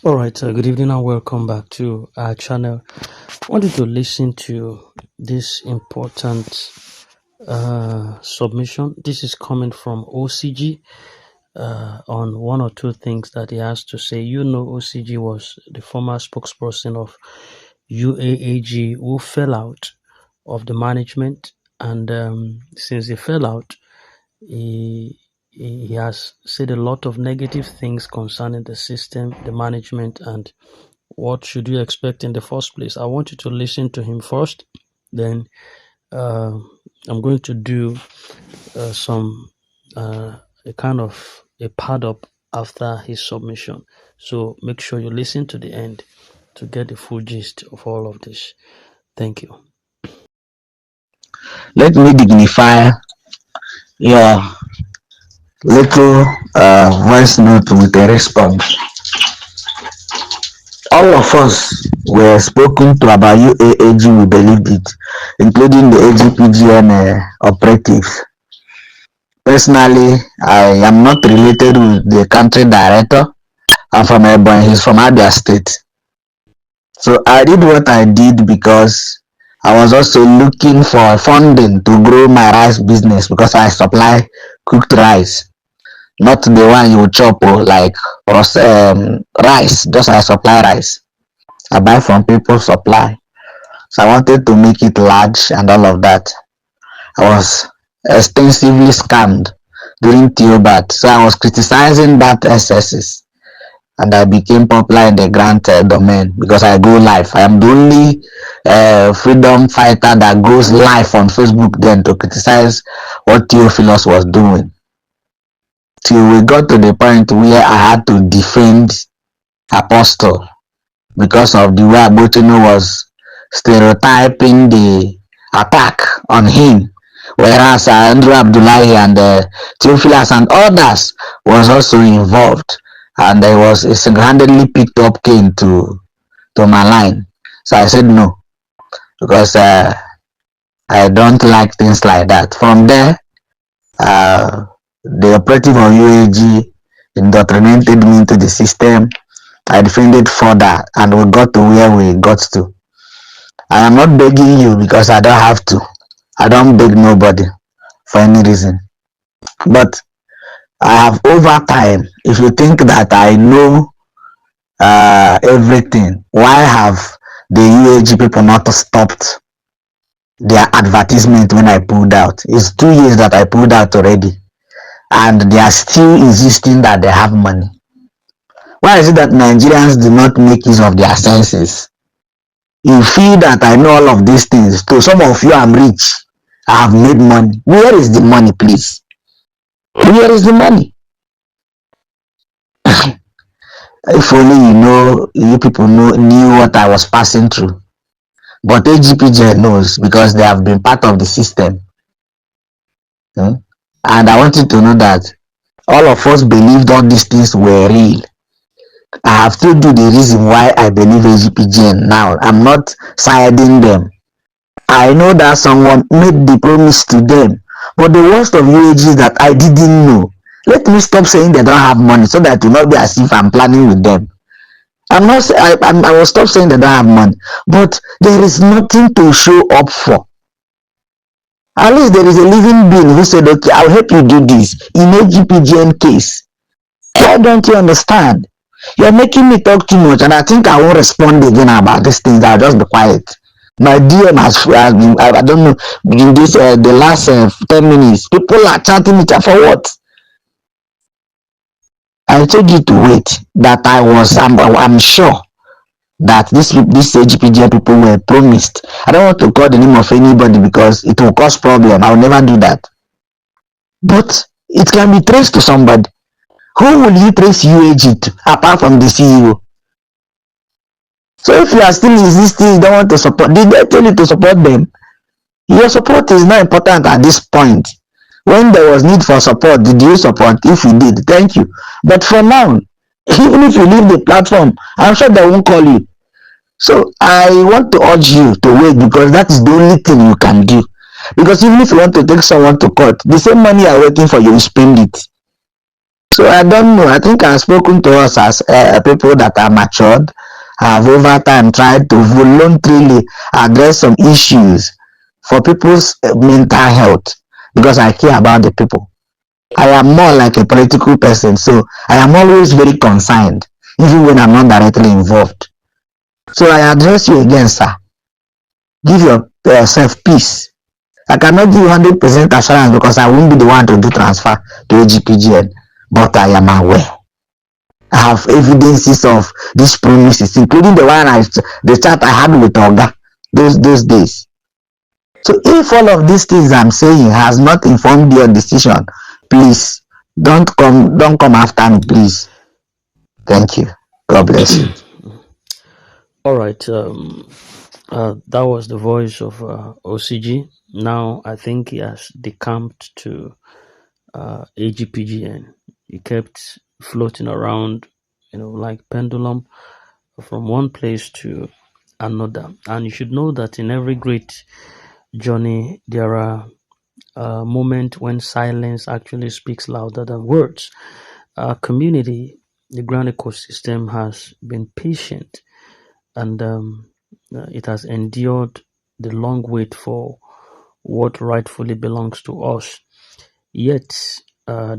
All right, good evening and welcome back to our channel. I want you to listen to this important submission. This is coming from OCG on one or two things that he has to say. You know, OCG was the former spokesperson of UAAG who fell out of the management, and since he fell out, he he has said a lot of negative things concerning the system, the management, and what should you expect in the first place. I want you to listen to him first, then uh, I'm going to do some a kind of a pad up after his submission. So make sure you listen to the end to get the full gist of all of this. Thank you. Let me dignify your little voice note with a response. All of us were spoken to about UAAG, we believed it, including the AGPGN operatives. Personally, I am not related with the country director. I'm from Ebonyi, he's from Abia State. So I did what I did because I was also looking for funding to grow my rice business because I supply cooked rice. Not the one you chop like rice, just I supply rice. I buy from people supply. So I wanted to make it large and all of that. I was extensively scammed during Theobat. So I was criticizing that excesses and I became popular in the grant domain because I go live. I am the only freedom fighter that goes live on Facebook then to criticize what Theophilus was doing. Till we got to the point where I had to defend Apostle because of the way Abotino was stereotyping the attack on him, whereas Andrew Abdullahi and Theophilus and others was also involved, and I was single-handedly picked up Cain to my line. So I said no, because I don't like things like that. From there, the operative of UAG indoctrinated me into the system. I defended further and we got to where we got to. I am not begging you because I don't have to. I don't beg nobody for any reason. But I have over time, if you think that I know everything, why have the UAG people not stopped their advertisement when I pulled out? It's 2 years that I pulled out already. And they are still insisting that they have money. Why is it that Nigerians do not make use of their senses? You feel that I know all of these things. To some of you, I'm rich. I have made money. Where is the money, please? Where is the money? If only you people knew what I was passing through. But AGPJ knows because they have been part of the system. And I want you to know that all of us believed all these things were real. I have told you the reason why I believe AGPGN now. I'm not siding them. I know that someone made the promise to them. But the worst of UAG is that I didn't know. Let me stop saying they don't have money so that it will not be as if I'm planning with them. I will stop saying they don't have money. But there is nothing to show up for. At least there is a living being who said, okay, I'll help you do this in AGPGN case. Why don't you understand? You're making me talk too much, and I think I won't respond again about these things. I'll just be quiet. My DM has been, I don't know, in this the last 10 minutes, people are chatting me for what? I told you to wait. That I'm sure that these AGPGN people were promised. I don't want to call the name of anybody because it will cause problem. I will never do that. But it can be traced to somebody. Who will you trace UAG to apart from the CEO? So if you are still insisting you don't want to support, did they tell you to support them? Your support is not important at this point. When there was need for support, did you support? If you did, thank you. But for now, even if you leave the platform, I'm sure they won't call you. So I want to urge you to wait because that is the only thing you can do. Because even if you want to take someone to court, the same money you are waiting for, you will spend it. So I don't know. I think I've spoken to us as people that are matured, have over time tried to voluntarily address some issues for people's mental health because I care about the people. I am more like a political person, so I am always very concerned, even when I'm not directly involved. So I address you again, sir. Give yourself peace. I cannot give you 100% assurance because I won't be the one to do transfer to AGPGN, but I am aware. I have evidences of these promises, including the chat I had with Oga those days. So if all of these things I'm saying has not informed your decision, please don't come after me, please. Thank you. God bless you. All right. That was the voice of OCG. Now I think he has decamped to AGPGN. He kept floating around, like pendulum from one place to another. And you should know that in every great journey, there are moments when silence actually speaks louder than words. Our community, the ground ecosystem, has been patient, and it has endured the long wait for what rightfully belongs to us. Yet,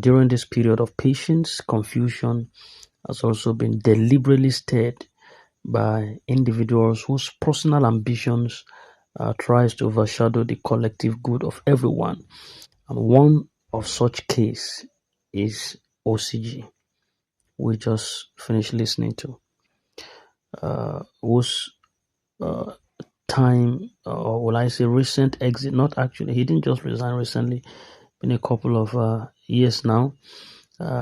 during this period of patience, confusion has also been deliberately stirred by individuals whose personal ambitions tries to overshadow the collective good of everyone. And one of such case is OCG, we just finished listening to, whose uh, time, or will I say recent exit, not actually, he didn't just resign recently, been a couple of years now.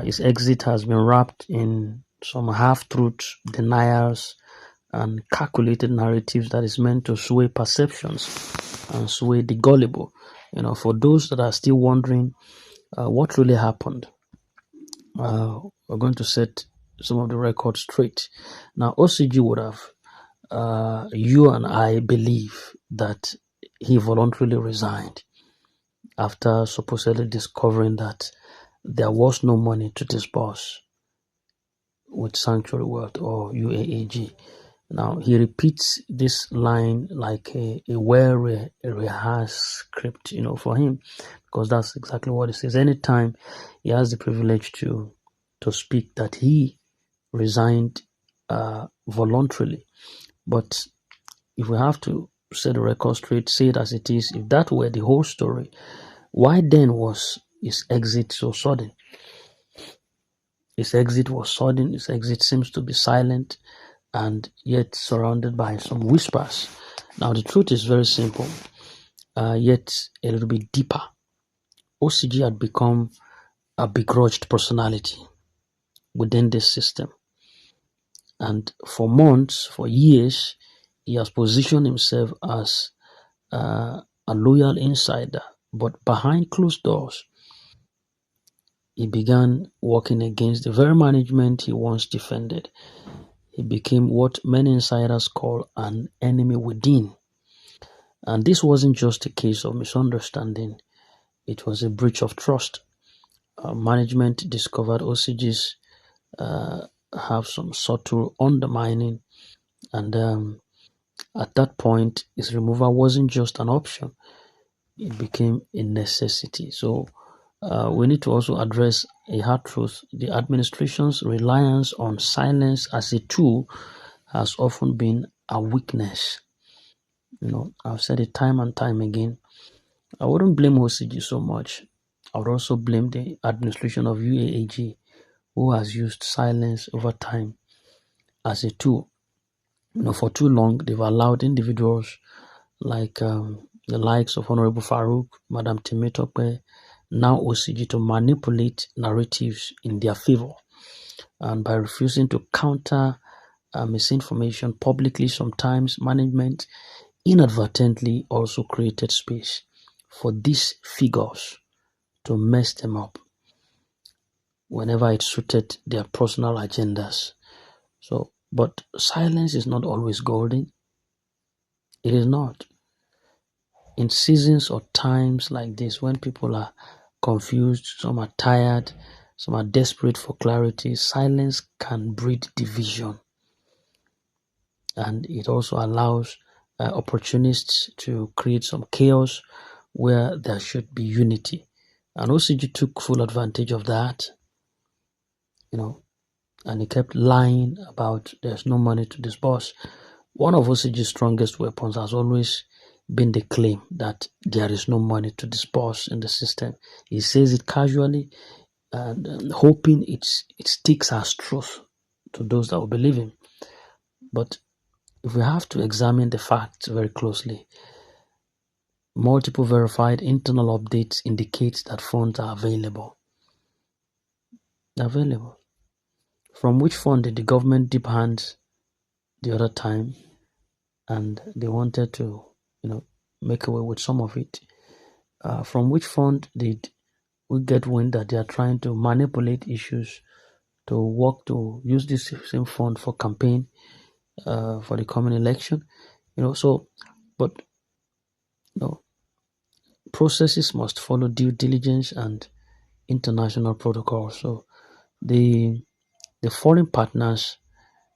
His exit has been wrapped in some half-truths, denials, and calculated narratives that is meant to sway perceptions and sway the gullible. For those that are still wondering what really happened, we're going to set some of the records straight. Now, OCG would have, you and I believe that he voluntarily resigned after supposedly discovering that there was no money to disburse with Sanctuary Wealth or UAAG. Now, he repeats this line like a well-rehearsed script, for him, because that's exactly what it says. Anytime he has the privilege to speak, that he resigned voluntarily. But if we have to set the record straight, say it as it is, if that were the whole story, why then was his exit so sudden? His exit was sudden. His exit seems to be silent and yet surrounded by some whispers. Now, the truth is very simple, yet a little bit deeper. OCG had become a begrudged personality within this system. And for months, for years, he has positioned himself as a loyal insider. But behind closed doors, he began working against the very management he once defended. He became what many insiders call an enemy within. And this wasn't just a case of misunderstanding, it was a breach of trust. Management discovered OCGs have some subtle undermining, and at that point, his removal wasn't just an option, it became a necessity. So, we need to also address a hard truth. The administration's reliance on silence as a tool has often been a weakness. I've said it time and time again. I wouldn't blame OCG so much. I would also blame the administration of UAAG, who has used silence over time as a tool. For too long, they've allowed individuals like the likes of Honorable Farouk, Madam Temitope, now OCG, to manipulate narratives in their favor. And by refusing to counter misinformation publicly, sometimes management inadvertently also created space for these figures to mess them up whenever it suited their personal agendas. So, but silence is not always golden. It is not. In seasons or times like this, when people are confused, some are tired, Some are desperate for clarity. Silence can breed division, and it also allows opportunists to create some chaos where there should be unity. And OCG took full advantage of that, and he kept lying about there's no money to disburse. One of OCG's strongest weapons has always been the claim that there is no money to disburse in the system. He says it casually and hoping it sticks as truth to those that will believe him. But if we have to examine the facts very closely, multiple verified internal updates indicate that funds are available. They're available. From which fund did the government dip hands the other time and they wanted to, make away with some of it? From which fund did we get wind that they are trying to manipulate issues to work to use this same fund for campaign for the coming election? But processes must follow due diligence and international protocol. So the foreign partners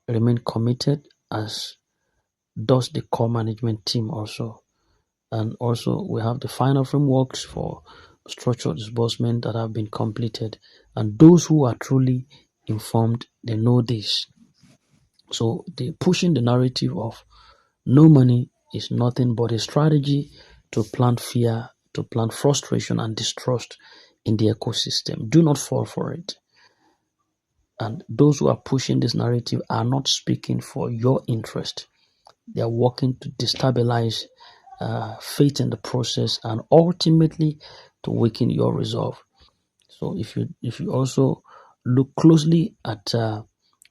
remain committed, as does the core management team also. And also we have the final frameworks for structured disbursement that have been completed. And those who are truly informed, they know this. So the pushing the narrative of no money is nothing but a strategy to plant fear, to plant frustration and distrust in the ecosystem. Do not fall for it. And those who are pushing this narrative are not speaking for your interest. They are working to destabilize faith in the process and ultimately to weaken your resolve. So if you also look closely at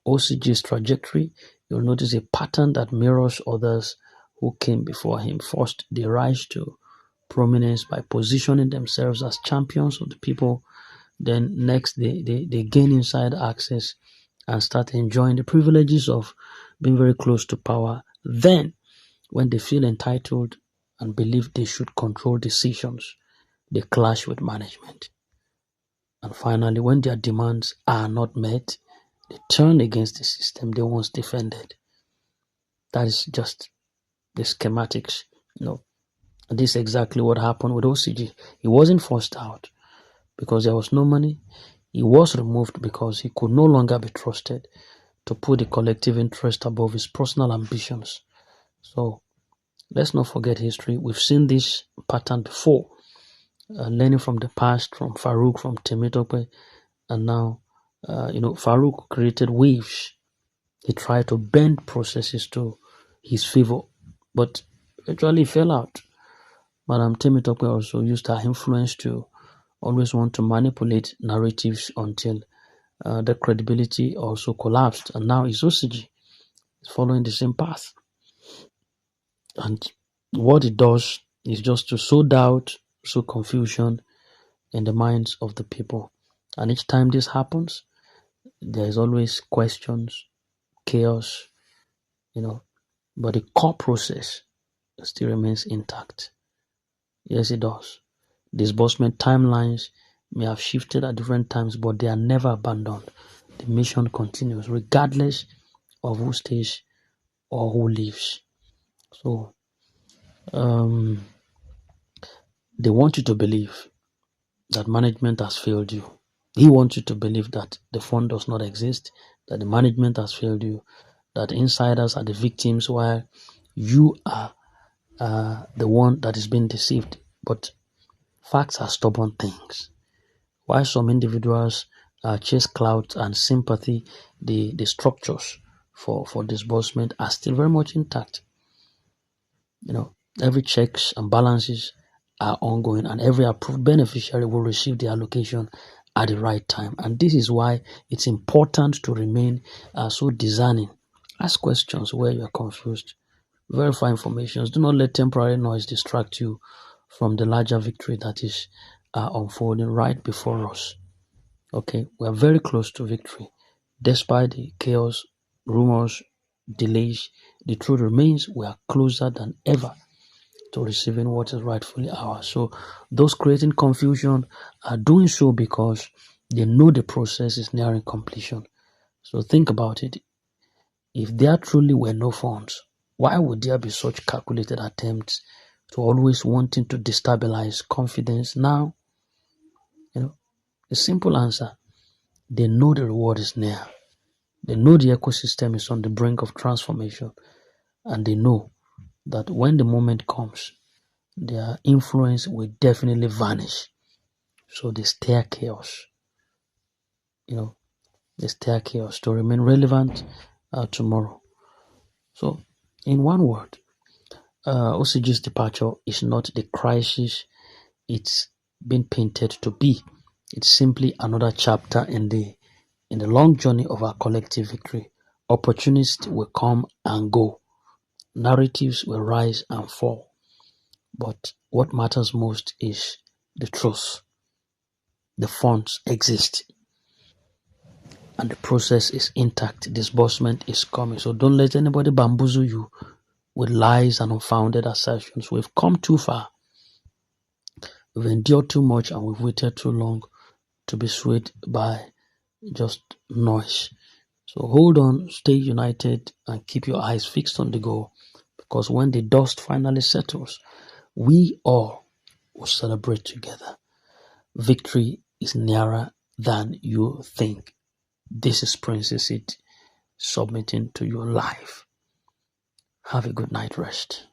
OCG's trajectory, you'll notice a pattern that mirrors others who came before him. First, they rise to prominence by positioning themselves as champions of the people. Then next, they gain inside access and start enjoying the privileges of being very close to power. Then, when they feel entitled and believe they should control decisions, they clash with management. And finally, when their demands are not met, they turn against the system they once defended. That is just the schematics. This is exactly what happened with OCG. He wasn't forced out because there was no money. He was removed because he could no longer be trusted to put the collective interest above his personal ambitions. So let's not forget history. We've seen this pattern before, learning from the past, from Farouk, from Temitope, and now, Farouk created waves. He tried to bend processes to his favor, but eventually fell out. Madam Temitope also used her influence to always want to manipulate narratives until the credibility also collapsed. And now Isosuji is following the same path. And what it does is just to sow doubt, sow confusion in the minds of the people. And each time this happens, there is always questions, chaos, but the core process still remains intact. Yes, it does. Disbursement timelines may have shifted at different times, but they are never abandoned. The mission continues regardless of who stays or who leaves. So they want you to believe that management has failed you. He wants you to believe that the fund does not exist, that the management has failed you, that insiders are the victims while you are the one that is being deceived. But facts are stubborn things. While some individuals chase clout and sympathy, the structures for disbursement are still very much intact. Every checks and balances are ongoing, and every approved beneficiary will receive the allocation at the right time. And this is why it's important to remain so discerning. Ask questions where you are confused. Verify information. Do not let temporary noise distract you from the larger victory that is unfolding right before us. Okay, we are very close to victory. Despite the chaos, rumors, delays, the truth remains we are closer than ever to receiving what is rightfully ours. So those creating confusion are doing so because They know the process is nearing completion. So think about it. If there truly were no funds, why would there be such calculated attempts to always wanting to destabilize confidence now? The simple answer, they know the reward is near. They know the ecosystem is on the brink of transformation, and they know that when the moment comes, their influence will definitely vanish. So they steer chaos. They steer chaos to remain relevant tomorrow. So, in one word, OCG's departure is not the crisis it's been painted to be. It's simply another chapter in the long journey of our collective victory. Opportunities will come and go. Narratives will rise and fall. But what matters most is the truth. The funds exist and the process is intact. Disbursement is coming. So don't let anybody bamboozle you with lies and unfounded assertions. We've come too far. We've endured too much and we've waited too long to be swayed by just noise. So hold on, stay united, and keep your eyes fixed on the goal, because when the dust finally settles, we all will celebrate together. Victory is nearer than you think. This is Princess It submitting to your life. Have a good night rest.